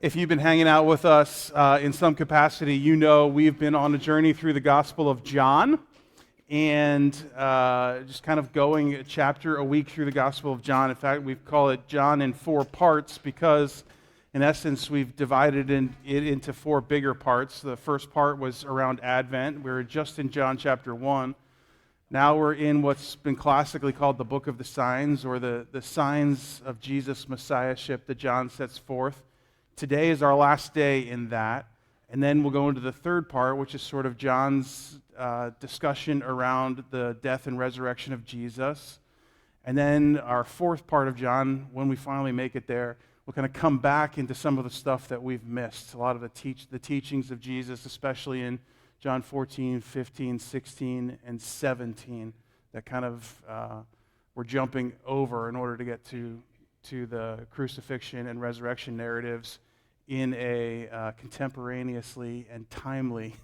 If you've been hanging out with us in some capacity, you know we've been on a journey through the Gospel of John and just kind of going a chapter a week through the Gospel of John. In fact, we call it John in 4 parts because, in essence, we've divided it into 4 bigger parts. The first part was around Advent. We were just in John chapter 1. Now we're in what's been classically called the Book of the Signs, or the signs of Jesus' Messiahship that John sets forth. Today is our last day in that, and then we'll go into the third part, which is sort of John's discussion around the death and resurrection of Jesus. And then our fourth part of John, when we finally make it there, we'll kind of come back into some of the stuff that we've missed, a lot of the teachings of Jesus, especially in John 14, 15, 16, and 17, that kind of we're jumping over in order to get to the crucifixion and resurrection narratives in a contemporaneously and timely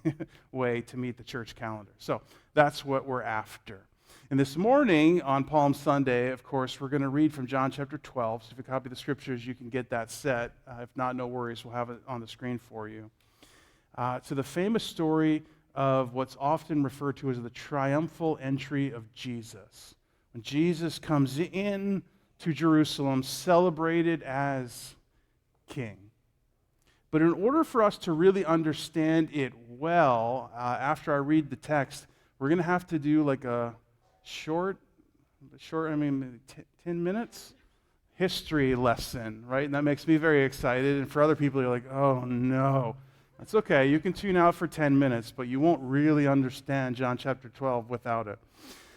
way to meet the church calendar. So that's what we're after. And this morning on Palm Sunday, of course, we're going to read from John chapter 12. So if you copy the scriptures, you can get that set. If not, no worries. We'll have it on the screen for you. To the famous story of what's often referred to as the triumphal entry of Jesus. When Jesus comes in to Jerusalem, celebrated as king. But in order for us to really understand it well, after I read the text, we're going to have to do like a short, 10 minutes history lesson, right? And that makes me very excited. And for other people, you're like, oh no. That's okay. You can tune out for 10 minutes, but you won't really understand John chapter 12 without it.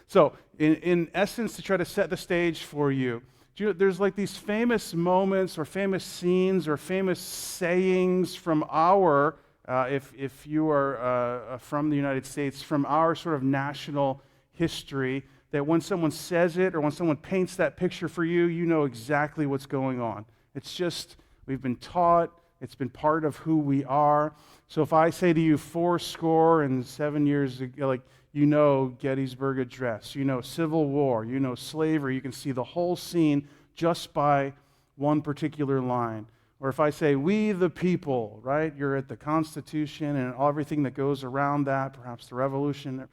So, in essence, to try to set the stage for you, there's like these famous moments or famous scenes or famous sayings from our, if you are from the United States, from our sort of national history, that when someone says it or when someone paints that picture for you, you know exactly what's going on. It's just, we've been taught, it's been part of who we are. So if I say to you 7 years ago, like, you know Gettysburg Address, you know Civil War, you know slavery, you can see the whole scene just by one particular line. Or if I say, we the people, right? You're at the Constitution and everything that goes around that, perhaps the Revolution.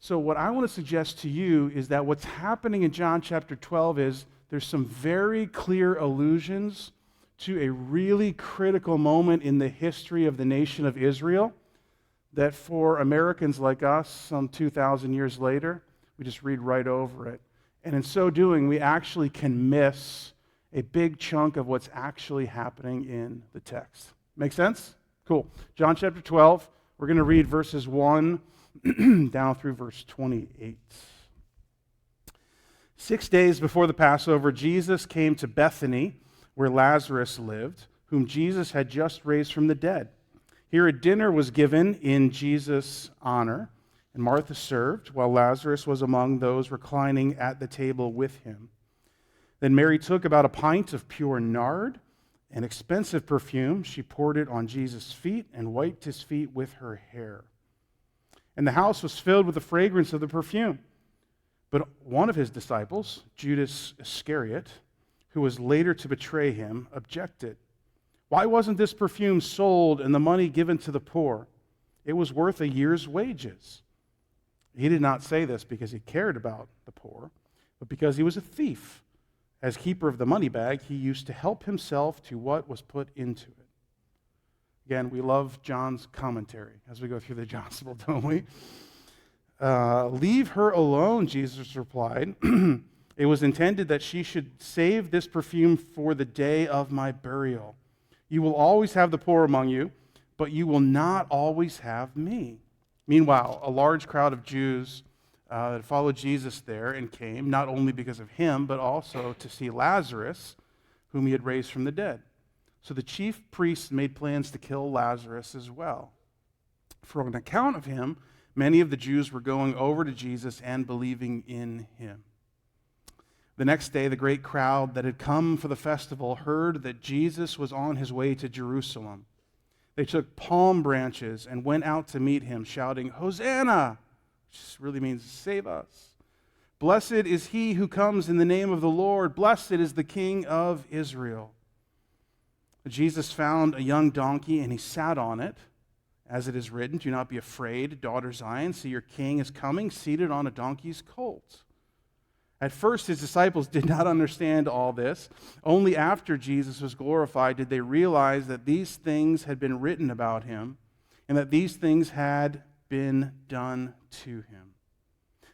So what I want to suggest to you is that what's happening in John chapter 12 is there's some very clear allusions to a really critical moment in the history of the nation of Israel that for Americans like us, some 2,000 years later, we just read right over it. And in so doing, we actually can miss a big chunk of what's actually happening in the text. Make sense? Cool. John chapter 12, we're going to read verses 1 down through verse 28. 6 days before the Passover, Jesus came to Bethany, where Lazarus lived, whom Jesus had just raised from the dead. Here a dinner was given in Jesus' honor, and Martha served, while Lazarus was among those reclining at the table with him. Then Mary took about a pint of pure nard, an expensive perfume. She poured it on Jesus' feet and wiped his feet with her hair. And the house was filled with the fragrance of the perfume. But one of his disciples, Judas Iscariot, who was later to betray him, objected. Why wasn't this perfume sold and the money given to the poor? It was worth a year's wages. He did not say this because he cared about the poor, but because he was a thief. As keeper of the money bag, he used to help himself to what was put into it. Again, we love John's commentary as we go through the gospel, don't we? Leave her alone, Jesus replied. It was intended that she should save this perfume for the day of my burial. You will always have the poor among you, but you will not always have me. Meanwhile, a large crowd of Jews that followed Jesus there and came, not only because of him, but also to see Lazarus, whom he had raised from the dead. So the chief priests made plans to kill Lazarus as well. For an account of him, many of the Jews were going over to Jesus and believing in him. The next day, the great crowd that had come for the festival heard that Jesus was on his way to Jerusalem. They took palm branches and went out to meet him, shouting, Hosanna, which really means save us. Blessed is he who comes in the name of the Lord. Blessed is the King of Israel. Jesus found a young donkey and he sat on it, as it is written, "Do not be afraid, daughter Zion, see your king is coming, seated on a donkey's colt." At first, his disciples did not understand all this. Only after Jesus was glorified did they realize that these things had been written about him and that these things had been done to him.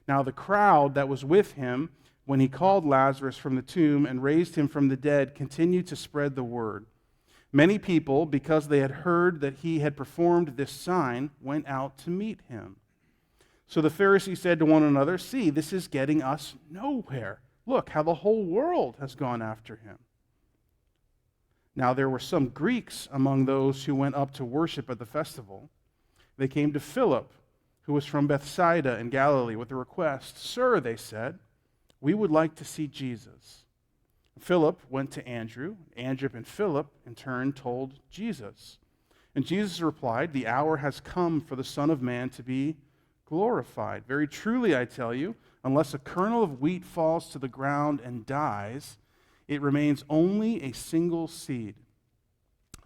Now, the crowd that was with him when he called Lazarus from the tomb and raised him from the dead continued to spread the word. Many people, because they had heard that he had performed this sign, went out to meet him. So the Pharisees said to one another, "See, this is getting us nowhere. Look how the whole world has gone after him." Now there were some Greeks among those who went up to worship at the festival. They came to Philip, who was from Bethsaida in Galilee, with a request. "Sir," they said, "we would like to see Jesus." Philip went to Andrew. Andrew and Philip, in turn, told Jesus. And Jesus replied, "The hour has come for the Son of Man to be glorified. Very truly, I tell you, unless a kernel of wheat falls to the ground and dies, it remains only a single seed.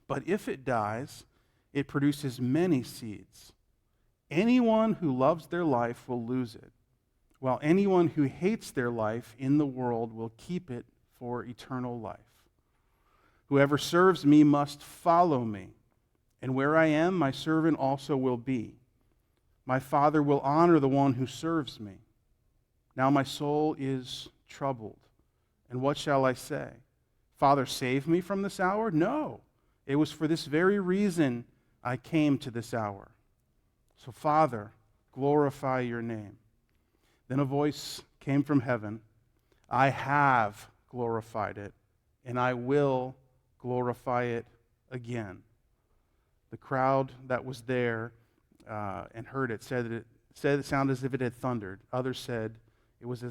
But if it dies, it produces many seeds. Anyone who loves their life will lose it, while anyone who hates their life in the world will keep it for eternal life. Whoever serves me must follow me, and where I am, my servant also will be. My Father will honor the one who serves me. Now my soul is troubled, and what shall I say? Father, save me from this hour? No, it was for this very reason I came to this hour. So Father, glorify your name." Then a voice came from heaven, "I have glorified it, and I will glorify it again." The crowd that was there and heard it said it sounded as if it had thundered. Others said it was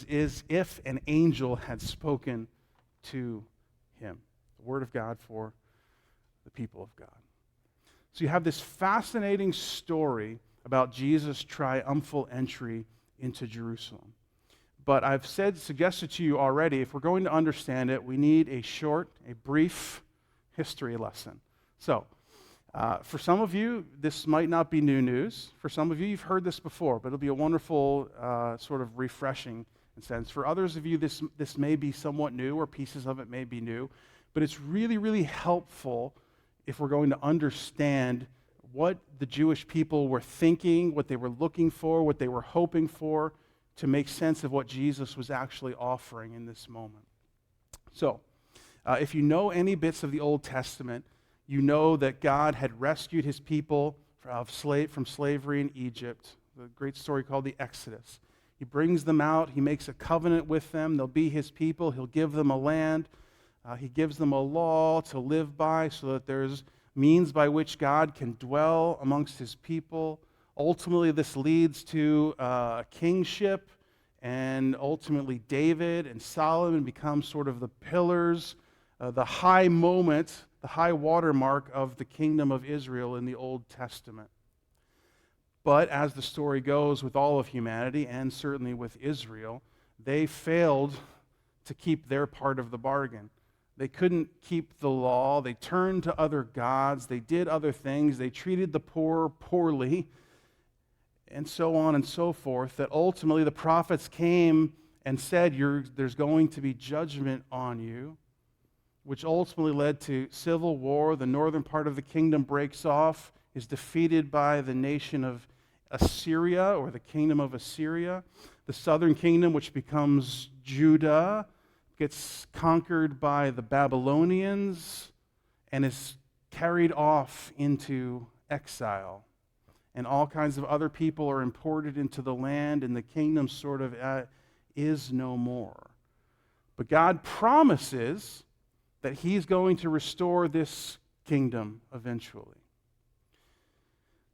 as if an angel had spoken to him. The word of God for the people of God. So you have this fascinating story about Jesus' triumphal entry into Jerusalem. But I've suggested to you already, if we're going to understand it, we need a brief history lesson. So, for some of you, this might not be new news. For some of you, you've heard this before, but it'll be a wonderful sort of refreshing sense. For others of you, this may be somewhat new, or pieces of it may be new, but it's really, really helpful if we're going to understand what the Jewish people were thinking, what they were looking for, what they were hoping for, to make sense of what Jesus was actually offering in this moment. So, if you know any bits of the Old Testament, you know that God had rescued his people from slavery in Egypt, the great story called the Exodus. He brings them out. He makes a covenant with them. They'll be his people. He'll give them a land. He gives them a law to live by so that there's means by which God can dwell amongst his people. Ultimately, this leads to kingship, and ultimately David and Solomon become sort of the pillars, the high moment, the high watermark of the kingdom of Israel in the Old Testament. But as the story goes with all of humanity, and certainly with Israel, they failed to keep their part of the bargain. They couldn't keep the law. They turned to other gods. They did other things. They treated the poor poorly, and so on and so forth, that ultimately the prophets came and said, there's going to be judgment on you, which ultimately led to civil war. The northern part of the kingdom breaks off, is defeated by the nation of Assyria, or the kingdom of Assyria. The southern kingdom, which becomes Judah, gets conquered by the Babylonians and is carried off into exile. And all kinds of other people are imported into the land, and the kingdom sort of is no more. But God promises that he's going to restore this kingdom eventually.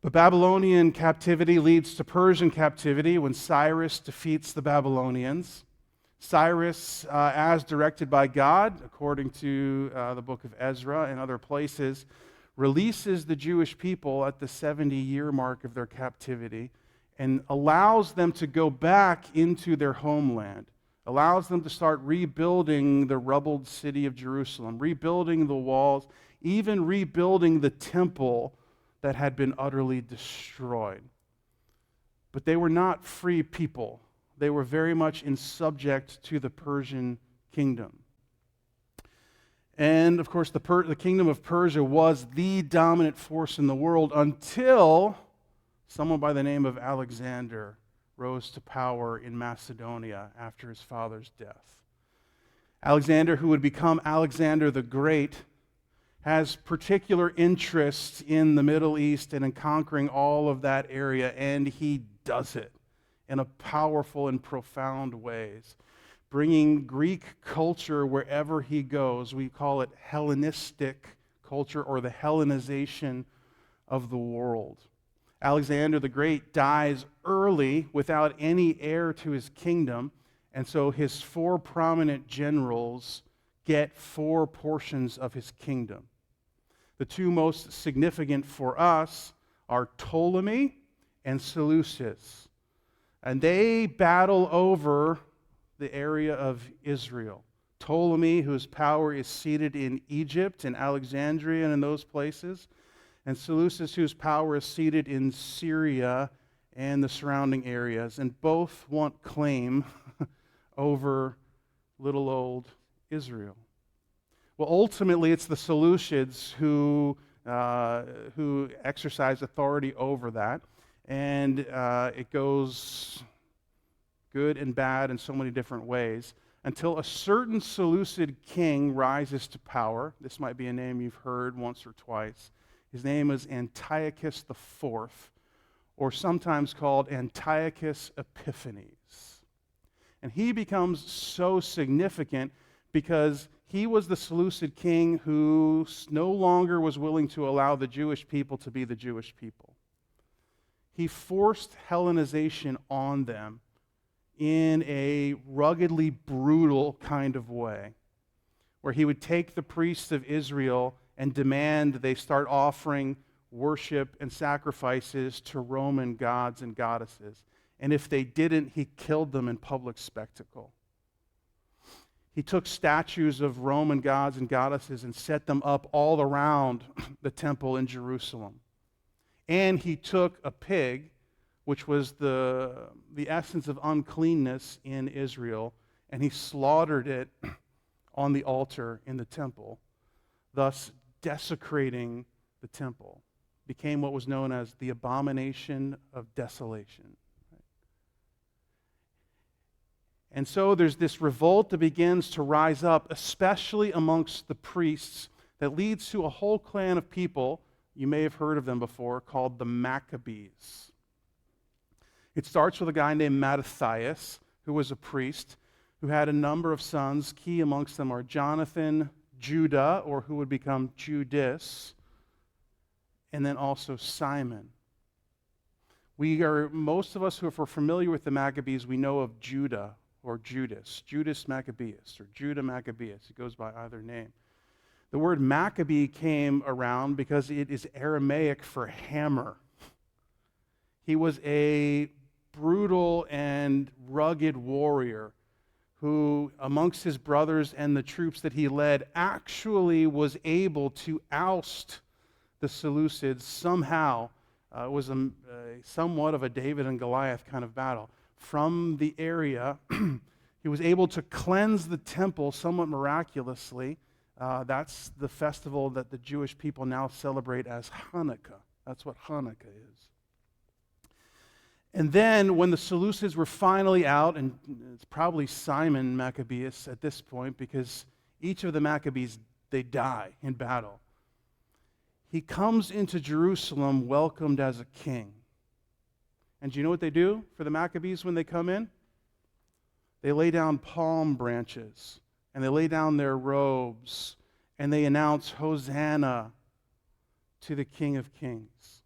But Babylonian captivity leads to Persian captivity when Cyrus defeats the Babylonians. Cyrus, as directed by God, according to the book of Ezra and other places, releases the Jewish people at the 70-year mark of their captivity and allows them to go back into their homeland, allows them to start rebuilding the rubbled city of Jerusalem, rebuilding the walls, even rebuilding the temple that had been utterly destroyed. But they were not free people. They were very much subject to the Persian kingdom. And, of course, the kingdom of Persia was the dominant force in the world until someone by the name of Alexander rose to power in Macedonia after his father's death. Alexander, who would become Alexander the Great, has particular interest in the Middle East and in conquering all of that area, and he does it in a powerful and profound ways, bringing Greek culture wherever he goes. We call it Hellenistic culture, or the Hellenization of the world. Alexander the Great dies early without any heir to his kingdom, and so his 4 prominent generals get 4 portions of his kingdom. The 2 most significant for us are Ptolemy and Seleucus, and they battle over the area of Israel. Ptolemy, whose power is seated in Egypt and Alexandria and in those places, and Seleucus, whose power is seated in Syria and the surrounding areas, and both want claim over little old Israel. Well, ultimately, it's the Seleucids who exercise authority over that, and it goes good and bad in so many different ways, until a certain Seleucid king rises to power. This might be a name you've heard once or twice. His name is Antiochus IV, or sometimes called Antiochus Epiphanes. And he becomes so significant because he was the Seleucid king who no longer was willing to allow the Jewish people to be the Jewish people. He forced Hellenization on them in a ruggedly brutal kind of way, where he would take the priests of Israel and demand they start offering worship and sacrifices to Roman gods and goddesses. And if they didn't, he killed them in public spectacle. He took statues of Roman gods and goddesses and set them up all around the temple in Jerusalem. And he took a pig, which was the essence of uncleanness in Israel, and he slaughtered it on the altar in the temple, thus desecrating the temple. Became what was known as the abomination of desolation. And so there's this revolt that begins to rise up, especially amongst the priests, that leads to a whole clan of people, you may have heard of them before, called the Maccabees. It starts with a guy named Mattathias, who was a priest, who had a number of sons. Key amongst them are Jonathan, Judah, or who would become Judas, and then also Simon. Most of us who are familiar with the Maccabees, we know of Judah or Judas Maccabeus, or Judah Maccabeus. It goes by either name. The word Maccabee came around because it is Aramaic for hammer. He was a brutal and rugged warrior who, amongst his brothers and the troops that he led, actually was able to oust the Seleucids somehow. It was somewhat of a David and Goliath kind of battle. From the area, he was able to cleanse the temple somewhat miraculously. That's the festival that the Jewish people now celebrate as Hanukkah. That's what Hanukkah is. And then when the Seleucids were finally out, and it's probably Simon Maccabeus at this point, because each of the Maccabees, they die in battle. He comes into Jerusalem welcomed as a king. And do you know what they do for the Maccabees when they come in? They lay down palm branches, and they lay down their robes, and they announce Hosanna to the King of Kings.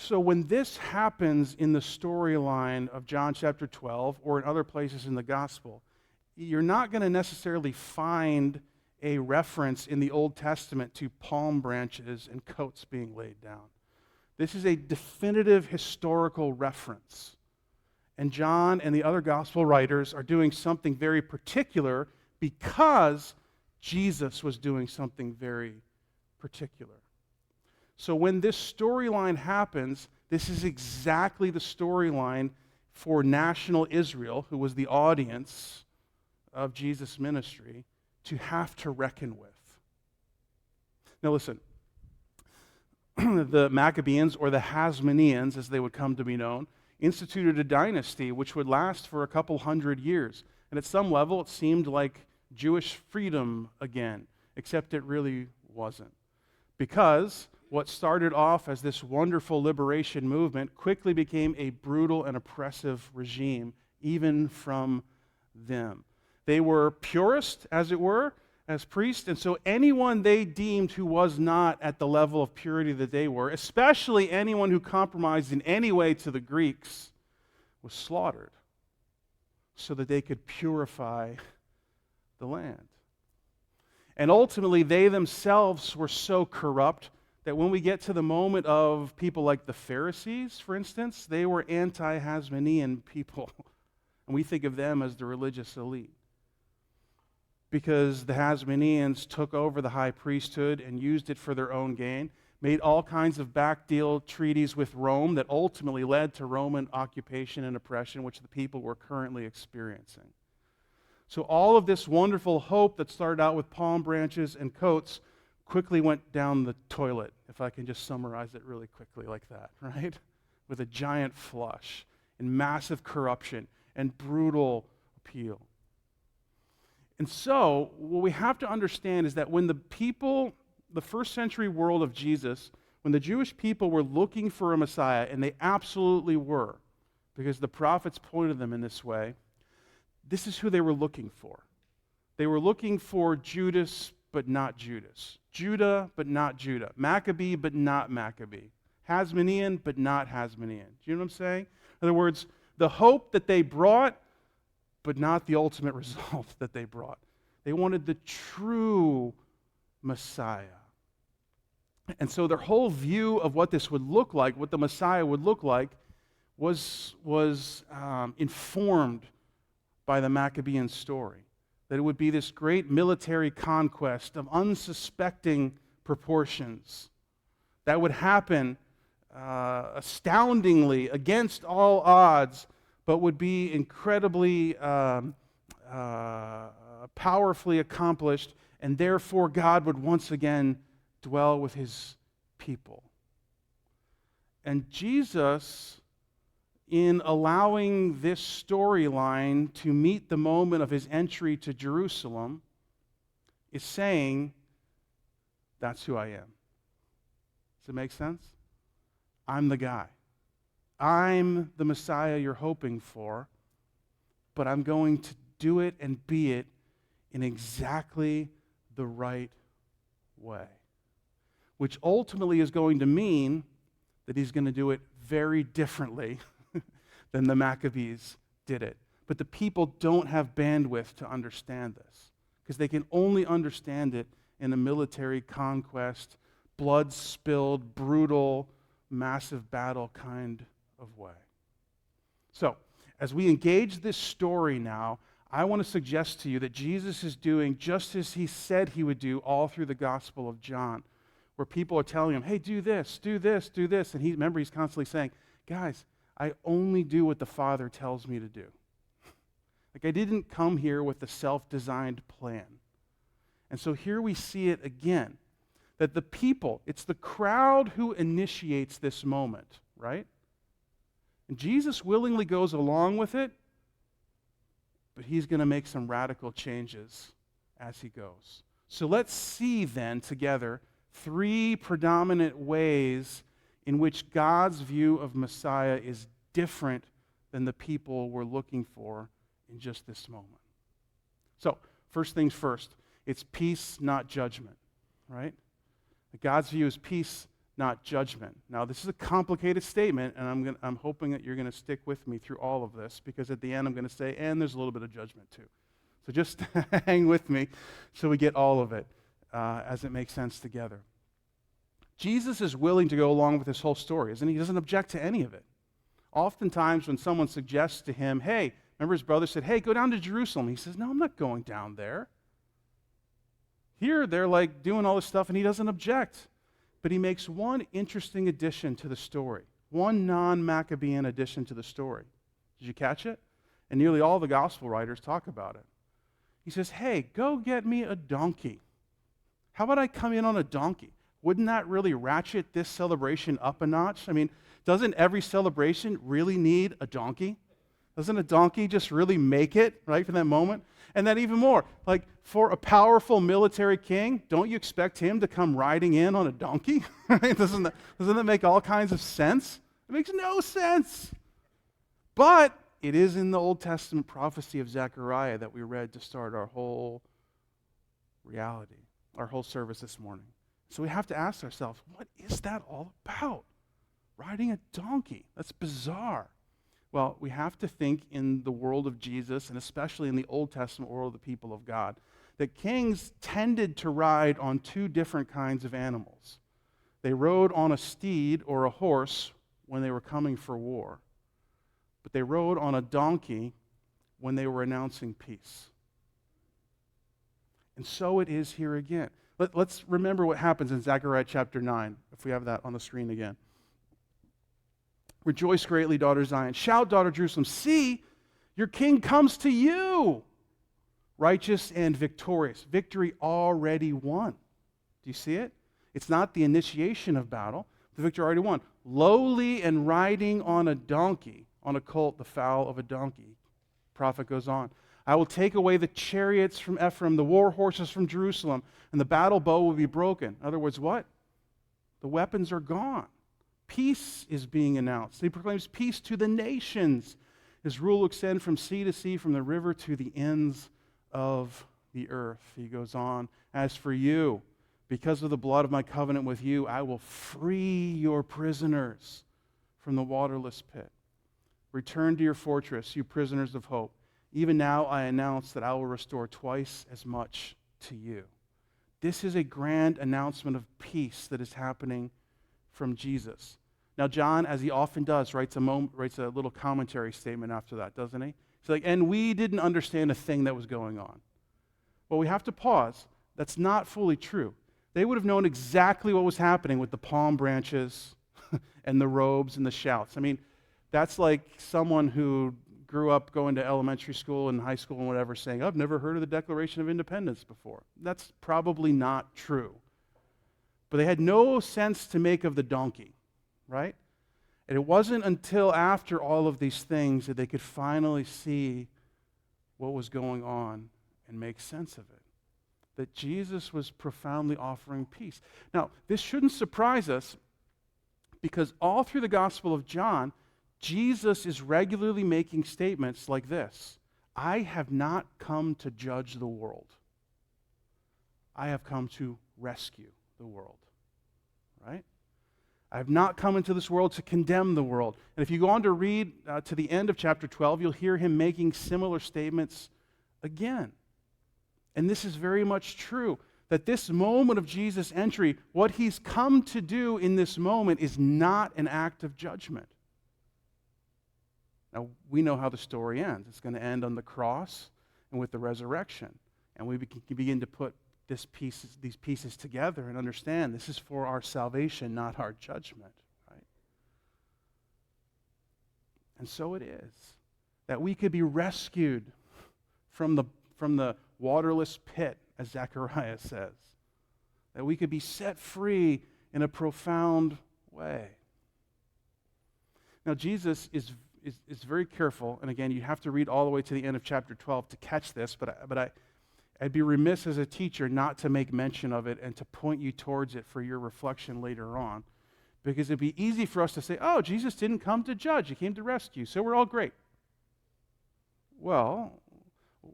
So when this happens in the storyline of John chapter 12 or in other places in the gospel, you're not going to necessarily find a reference in the Old Testament to palm branches and coats being laid down. This is a definitive historical reference. And John and the other gospel writers are doing something very particular because Jesus was doing something very particular. So when this storyline happens, this is exactly the storyline for national Israel, who was the audience of Jesus' ministry, to have to reckon with. Now listen, the Maccabeans, or the Hasmoneans as they would come to be known, instituted a dynasty which would last for a couple hundred years. And at some level it seemed like Jewish freedom again, except it really wasn't. Because what started off as this wonderful liberation movement quickly became a brutal and oppressive regime, even from them. They were purist, as it were, as priests, and so anyone they deemed who was not at the level of purity that they were, especially anyone who compromised in any way to the Greeks, was slaughtered so that they could purify the land. And ultimately, they themselves were so corrupt that when we get to the moment of people like the Pharisees, for instance, they were anti-Hasmonean people. And we think of them as the religious elite. Because the Hasmoneans took over the high priesthood and used it for their own gain, made all kinds of backdeal treaties with Rome that ultimately led to Roman occupation and oppression, which the people were currently experiencing. So all of this wonderful hope that started out with palm branches and coats quickly went down the toilet, if I can just summarize it really quickly like that, right? With a giant flush and massive corruption and brutal appeal. And so, what we have to understand is that when the people, the first century world of Jesus, when the Jewish people were looking for a Messiah, and they absolutely were, because the prophets pointed them in this way, this is who they were looking for. They were looking for Judas, but not Judas. Judah, but not Judah. Maccabee, but not Maccabee. Hasmonean, but not Hasmonean. Do you know what I'm saying? In other words, the hope that they brought, but not the ultimate result that they brought. They wanted the true Messiah. And so their whole view of what this would look like, what the Messiah would look like, was informed by the Maccabean story. That it would be this great military conquest of unsuspecting proportions that would happen astoundingly against all odds, but would be incredibly powerfully accomplished, and therefore God would once again dwell with his people. And Jesus, in allowing this storyline to meet the moment of his entry to Jerusalem, is saying, that's who I am. Does it make sense? I'm the guy. I'm the Messiah you're hoping for, but I'm going to do it and be it in exactly the right way. Which ultimately is going to mean that he's going to do it very differently than the Maccabees did it. But the people don't have bandwidth to understand this, because they can only understand it in a military conquest, blood-spilled, brutal, massive battle kind of way. So, as we engage this story now, I want to suggest to you that Jesus is doing just as he said he would do all through the Gospel of John, where people are telling him, hey, do this, do this, do this. And he's constantly saying, guys, I only do what the Father tells me to do. Like, I didn't come here with a self-designed plan. And so here we see it again, that the people, it's the crowd who initiates this moment, right? And Jesus willingly goes along with it, but he's going to make some radical changes as he goes. So let's see then together three predominant ways in which God's view of Messiah is different than the people were looking for in just this moment. So, first things first, it's peace, not judgment, right? God's view is peace, not judgment. Now, this is a complicated statement, and I'm hoping that you're going to stick with me through all of this, because at the end I'm going to say, and there's a little bit of judgment too. So just hang with me so we get all of it as it makes sense together. Jesus is willing to go along with this whole story, isn't he? He doesn't object to any of it. Oftentimes when someone suggests to him, hey, remember his brother said, hey, go down to Jerusalem. He says, no, I'm not going down there. Here they're like doing all this stuff and he doesn't object. But he makes one interesting addition to the story, one non-Maccabean addition to the story. Did you catch it? And nearly all the gospel writers talk about it. He says, hey, go get me a donkey. How about I come in on a donkey? Wouldn't that really ratchet this celebration up a notch? I mean, doesn't every celebration really need a donkey? Doesn't a donkey just really make it, right, for that moment? And then even more, like for a powerful military king, don't you expect him to come riding in on a donkey? Right? Doesn't that make all kinds of sense? It makes no sense. But it is in the Old Testament prophecy of Zechariah that we read to start our whole reality, our whole service this morning. So we have to ask ourselves, what is that all about? Riding a donkey. That's bizarre. Well, we have to think in the world of Jesus, and especially in the Old Testament world of the people of God, that kings tended to ride on two different kinds of animals. They rode on a steed or a horse when they were coming for war, but they rode on a donkey when they were announcing peace. And so it is here again. Let's remember what happens in Zechariah chapter 9, if we have that on the screen again. Rejoice greatly, daughter Zion. Shout, daughter Jerusalem. See, your king comes to you, righteous and victorious. Victory already won. Do you see it? It's not the initiation of battle. The victory already won. Lowly and riding on a donkey, on a colt, the foal of a donkey. Prophet goes on. I will take away the chariots from Ephraim, the war horses from Jerusalem, and the battle bow will be broken. In other words, what? The weapons are gone. Peace is being announced. He proclaims peace to the nations. His rule will extend from sea to sea, from the river to the ends of the earth. He goes on, as for you, because of the blood of my covenant with you, I will free your prisoners from the waterless pit. Return to your fortress, you prisoners of hope. Even now I announce that I will restore twice as much to you. This is a grand announcement of peace that is happening from Jesus. Now, John, as he often does, writes a little commentary statement after that, doesn't he? He's like, and we didn't understand a thing that was going on. Well, we have to pause. That's not fully true. They would have known exactly what was happening with the palm branches and the robes and the shouts. I mean, that's like someone who grew up going to elementary school and high school and whatever saying, I've never heard of the Declaration of Independence before. That's probably not true. But they had no sense to make of the donkey, right? And it wasn't until after all of these things that they could finally see what was going on and make sense of it. That Jesus was profoundly offering peace. Now, this shouldn't surprise us because all through the Gospel of John, Jesus is regularly making statements like this: I have not come to judge the world. I have come to rescue the world, right? I have not come into this world to condemn the world. And if you go on to read to the end of chapter 12, you'll hear him making similar statements again. And this is very much true, that this moment of Jesus' entry, what he's come to do in this moment is not an act of judgment. Now, we know how the story ends. It's going to end on the cross and with the resurrection. And we can begin to put these pieces together and understand this is for our salvation, not our judgment, right? And so it is that we could be rescued from the waterless pit, as Zechariah says. That we could be set free in a profound way. Now, Jesus is very careful, and again, you have to read all the way to the end of chapter 12 to catch this, but I'd be remiss as a teacher not to make mention of it and to point you towards it for your reflection later on. Because it'd be easy for us to say, oh, Jesus didn't come to judge, he came to rescue, so we're all great. Well,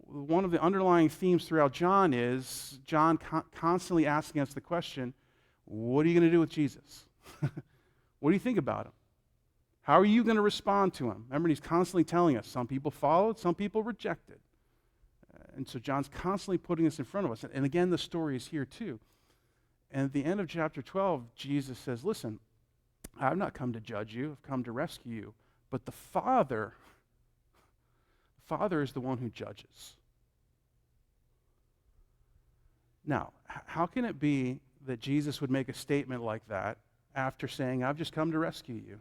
one of the underlying themes throughout John is John constantly asking us the question, what are you going to do with Jesus? What do you think about him? How are you going to respond to him? Remember, he's constantly telling us, some people followed, some people rejected. And so John's constantly putting this in front of us. And again, the story is here too. And at the end of chapter 12, Jesus says, listen, I've not come to judge you, I've come to rescue you. But the Father is the one who judges. Now, how can it be that Jesus would make a statement like that after saying, I've just come to rescue you?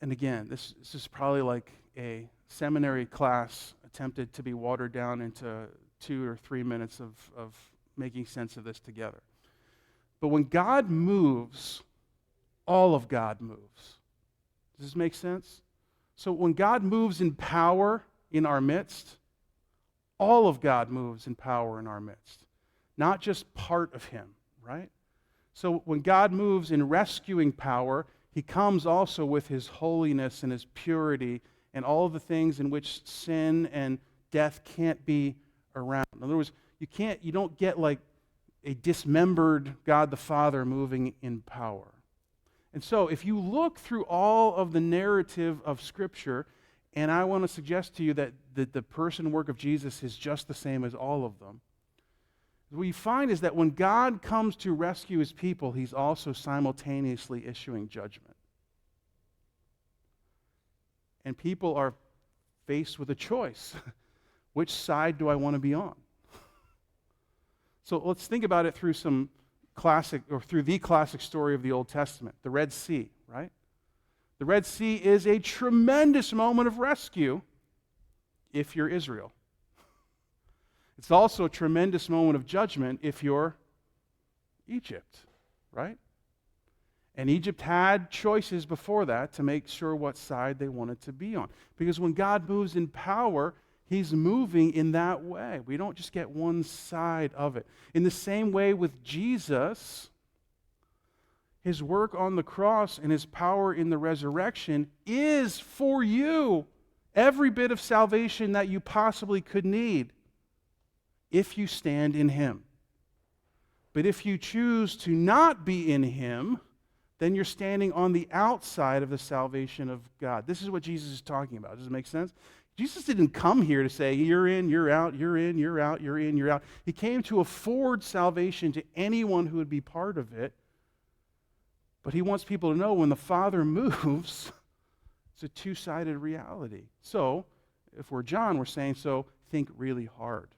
And again, this is probably like a seminary class attempted to be watered down into 2 or 3 minutes of making sense of this together. But when God moves, all of God moves. Does this make sense? So when God moves in power in our midst, all of God moves in power in our midst, not just part of him, right? So when God moves in rescuing power, he comes also with his holiness and his purity and all of the things in which sin and death can't be around. In other words, you don't get like a dismembered God the Father moving in power. And so if you look through all of the narrative of Scripture, and I want to suggest to you that the person and work of Jesus is just the same as all of them, what you find is that when God comes to rescue his people, he's also simultaneously issuing judgment. And people are faced with a choice. Which side do I want to be on? So let's think about it through through the classic story of the Old Testament, the Red Sea, right? The Red Sea is a tremendous moment of rescue if you're Israel. It's also a tremendous moment of judgment if you're Egypt, right? And Egypt had choices before that to make sure what side they wanted to be on. Because when God moves in power, he's moving in that way. We don't just get one side of it. In the same way with Jesus, his work on the cross and his power in the resurrection is for you every bit of salvation that you possibly could need if you stand in him. But if you choose to not be in him, then you're standing on the outside of the salvation of God. This is what Jesus is talking about. Does it make sense? Jesus didn't come here to say, you're in, you're out, you're in, you're out, you're in, you're out. He came to afford salvation to anyone who would be part of it. But he wants people to know when the Father moves, it's a two-sided reality. So, if we're John, we're saying, so think really hard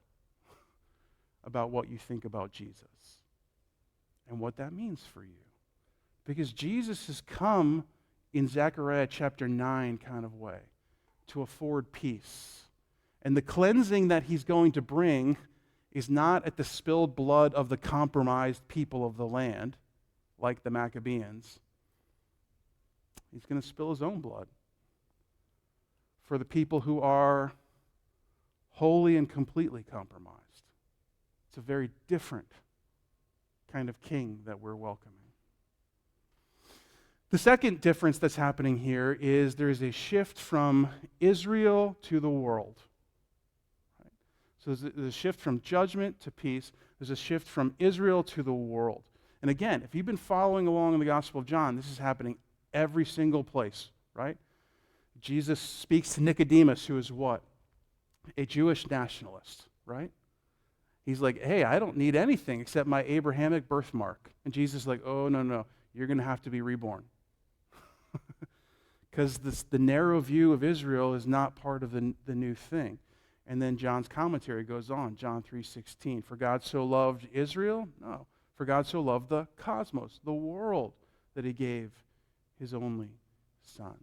about what you think about Jesus and what that means for you. Because Jesus has come in Zechariah chapter 9 kind of way to afford peace. And the cleansing that he's going to bring is not at the spilled blood of the compromised people of the land, like the Maccabeans. He's going to spill his own blood for the people who are wholly and completely compromised. It's a very different kind of king that we're welcoming. The second difference that's happening here is there is a shift from Israel to the world. Right? So there's a shift from judgment to peace. There's a shift from Israel to the world. And again, if you've been following along in the Gospel of John, this is happening every single place, right? Jesus speaks to Nicodemus, who is what? A Jewish nationalist, right? He's like, hey, I don't need anything except my Abrahamic birthmark. And Jesus is like, oh, no, you're going to have to be reborn. Because the narrow view of Israel is not part of the new thing. And then John's commentary goes on, John 3:16. For God so loved Israel? No. For God so loved the cosmos, the world, that he gave his only Son.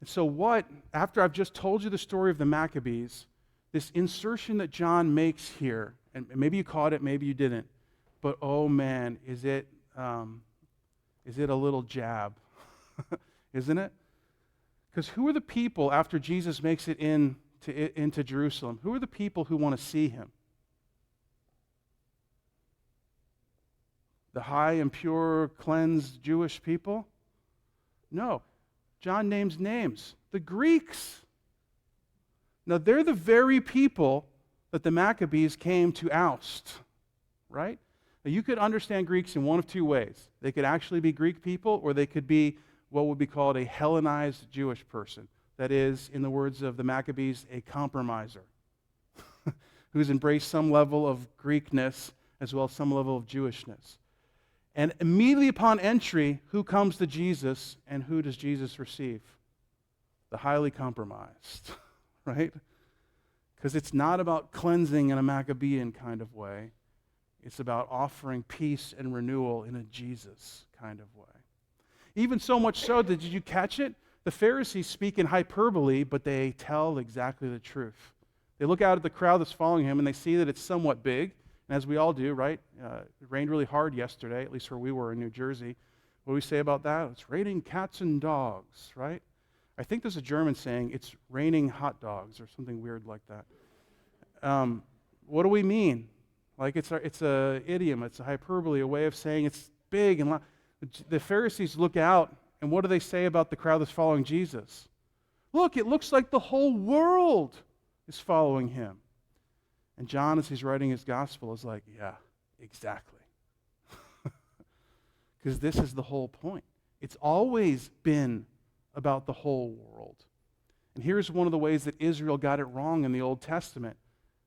And so after I've just told you the story of the Maccabees, this insertion that John makes here, and maybe you caught it, maybe you didn't, but oh man, is it a little jab? Isn't it? Because who are the people, after Jesus makes it into Jerusalem, who are the people who want to see him? The high and pure, cleansed Jewish people? No. John names names. The Greeks. Now, they're the very people that the Maccabees came to oust, right? Now, you could understand Greeks in one of two ways. They could actually be Greek people, or they could be what would be called a Hellenized Jewish person. That is, in the words of the Maccabees, a compromiser who's embraced some level of Greekness as well as some level of Jewishness. And immediately upon entry, who comes to Jesus and who does Jesus receive? The highly compromised, right? Because it's not about cleansing in a Maccabean kind of way. It's about offering peace and renewal in a Jesus kind of way. Even so much so that, did you catch it? The Pharisees speak in hyperbole, but they tell exactly the truth. They look out at the crowd that's following him, and they see that it's somewhat big, and as we all do, right? It rained really hard yesterday, at least where we were in New Jersey. What do we say about that? It's raining cats and dogs, right? I think there's a German saying, it's raining hot dogs, or something weird like that. What do we mean? Like it's a idiom, it's a hyperbole, a way of saying it's big and loud. The Pharisees look out, and what do they say about the crowd that's following Jesus? Look, it looks like the whole world is following him. And John, as he's writing his gospel, is like, yeah, exactly. Because this is the whole point. It's always been about the whole world. And here's one of the ways that Israel got it wrong in the Old Testament.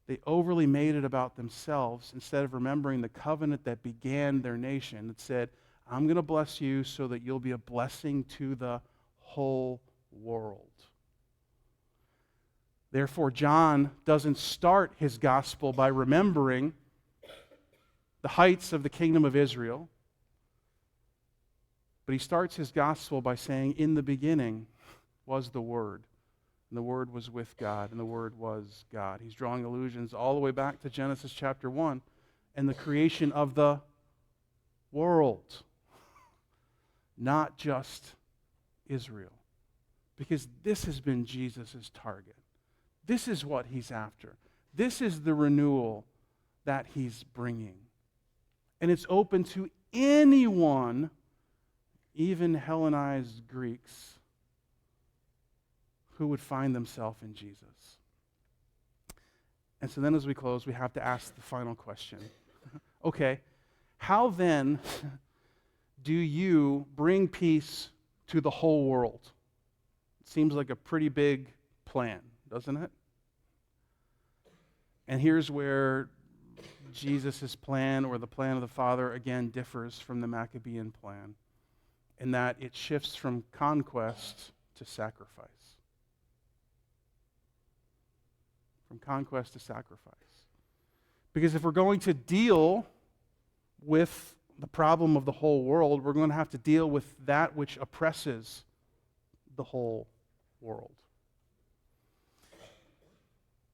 They overly made it about themselves instead of remembering the covenant that began their nation that said, I'm going to bless you so that you'll be a blessing to the whole world. Therefore, John doesn't start his gospel by remembering the heights of the kingdom of Israel, but he starts his gospel by saying, in the beginning was the Word, and the Word was with God, and the Word was God. He's drawing allusions all the way back to Genesis chapter 1 and the creation of the world, not just Israel, because this has been Jesus' target. This is what he's after. This is the renewal that he's bringing. And it's open to anyone, even Hellenized Greeks, who would find themselves in Jesus. And so then as we close, we have to ask the final question. Okay, how then do you bring peace to the whole world? It seems like a pretty big plan, doesn't it? And here's where Jesus' plan, or the plan of the Father, again differs from the Maccabean plan, in that it shifts from conquest to sacrifice. From conquest to sacrifice. Because if we're going to deal with the problem of the whole world, we're going to have to deal with that which oppresses the whole world.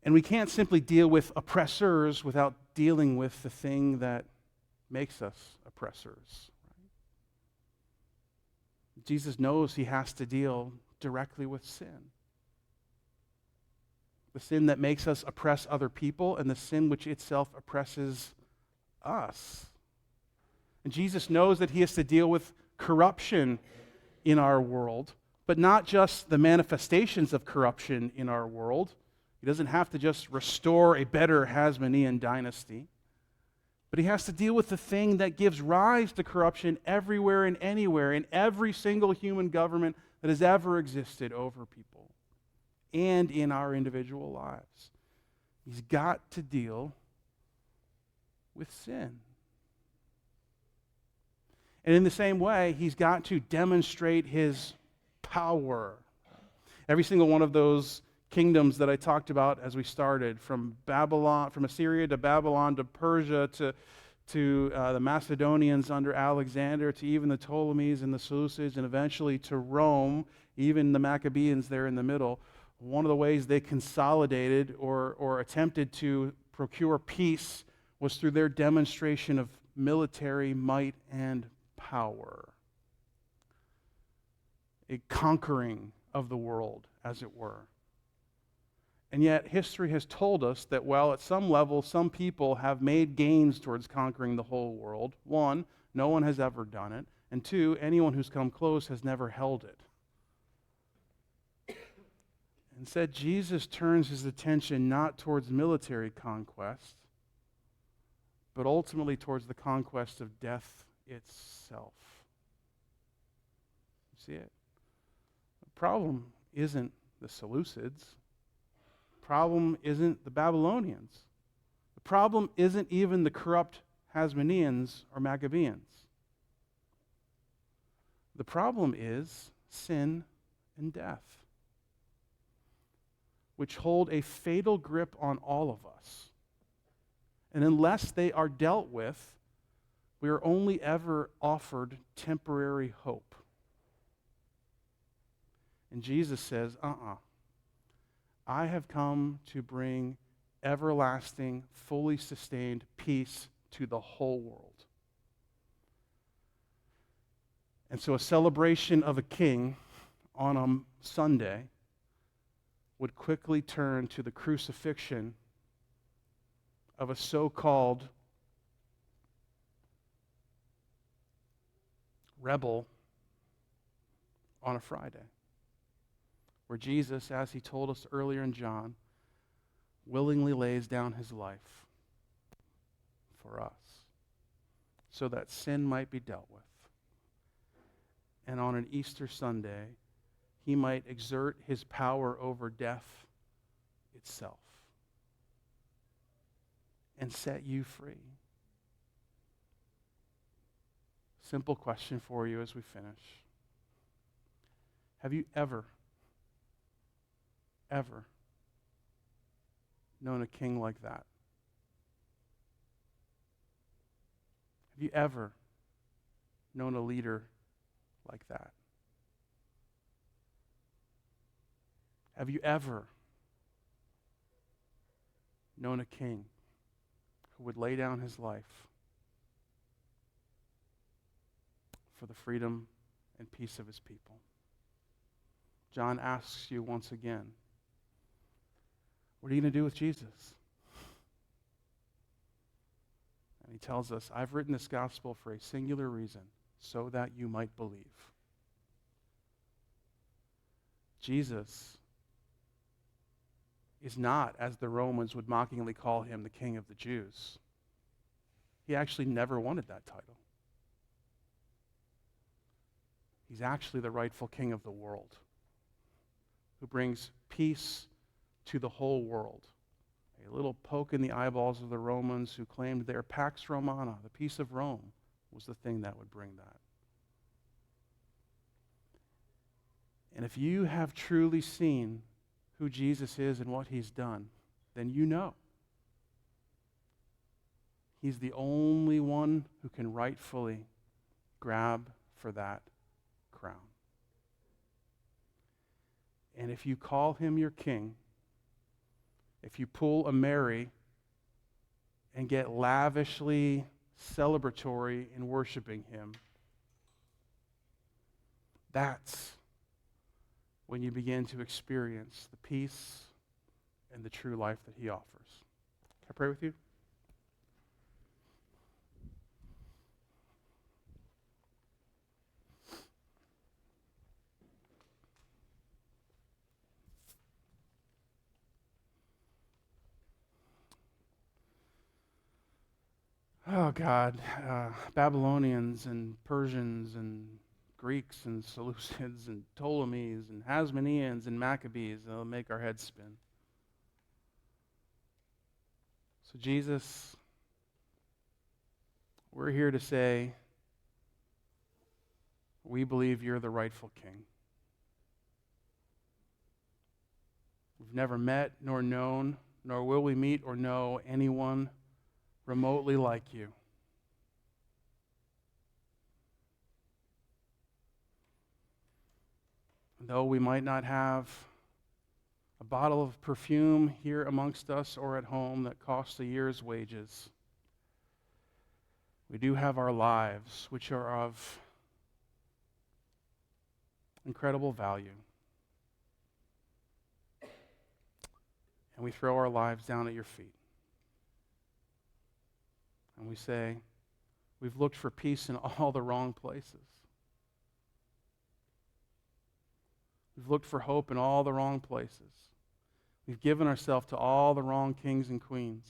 And we can't simply deal with oppressors without dealing with the thing that makes us oppressors. Right? Jesus knows he has to deal directly with sin. The sin that makes us oppress other people, and the sin which itself oppresses us. And Jesus knows that he has to deal with corruption in our world, but not just the manifestations of corruption in our world. He doesn't have to just restore a better Hasmonean dynasty, but he has to deal with the thing that gives rise to corruption everywhere and anywhere in every single human government that has ever existed over people and in our individual lives. He's got to deal with sin. And in the same way, he's got to demonstrate his power. Every single one of those kingdoms that I talked about as we started, from Babylon, from Assyria to Babylon to Persia to the Macedonians under Alexander, to even the Ptolemies and the Seleucids, and eventually to Rome, even the Maccabeans there in the middle. One of the ways they consolidated or attempted to procure peace was through their demonstration of military might and power. A conquering of the world, as it were. And yet, history has told us that while at some level some people have made gains towards conquering the whole world, one, no one has ever done it, and two, anyone who's come close has never held it. Instead, Jesus turns his attention not towards military conquest, but ultimately towards the conquest of death itself. You see it? The problem isn't the Seleucids. The problem isn't the Babylonians. The problem isn't even the corrupt Hasmoneans or Maccabeans. The problem is sin and death, which hold a fatal grip on all of us. And unless they are dealt with, we are only ever offered temporary hope. And Jesus says, I have come to bring everlasting, fully sustained peace to the whole world. And so a celebration of a king on a Sunday would quickly turn to the crucifixion of a so-called rebel on a Friday, where Jesus, as he told us earlier in John, willingly lays down his life for us so that sin might be dealt with. And on an Easter Sunday, he might exert his power over death itself and set you free. Simple question for you as we finish. Have you ever known a king like that? Have you ever known a leader like that? Have you ever known a king who would lay down his life for the freedom and peace of his people? John asks you once again, what are you going to do with Jesus? And he tells us, I've written this gospel for a singular reason, so that you might believe. Jesus is not, as the Romans would mockingly call him, the King of the Jews. He actually never wanted that title. He's actually the rightful king of the world, who brings peace to the whole world. A little poke in the eyeballs of the Romans who claimed their Pax Romana, the peace of Rome, was the thing that would bring that. And if you have truly seen who Jesus is and what he's done, then you know he's the only one who can rightfully grab for that crown. And if you call him your king, if you pull a Mary and get lavishly celebratory in worshiping him, that's when you begin to experience the peace and the true life that he offers. Can I pray with you? Oh God, Babylonians and Persians and Greeks and Seleucids and Ptolemies and Hasmoneans and Maccabees, they'll make our heads spin. So Jesus, we're here to say, we believe you're the rightful king. We've never met nor known, nor will we meet or know anyone remotely like you. Though we might not have a bottle of perfume here amongst us or at home that costs a year's wages, we do have our lives, which are of incredible value. And we throw our lives down at your feet. And we say, we've looked for peace in all the wrong places. We've looked for hope in all the wrong places. We've given ourselves to all the wrong kings and queens.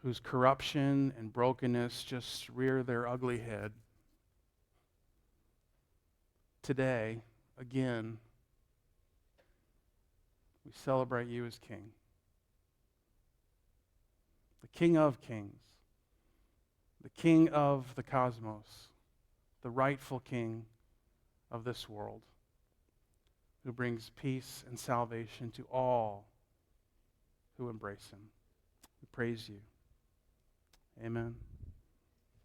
Whose corruption and brokenness just rear their ugly head. Today, again, we celebrate you as King. The King of Kings, the King of the cosmos, the rightful King of this world, who brings peace and salvation to all who embrace him. We praise you. Amen.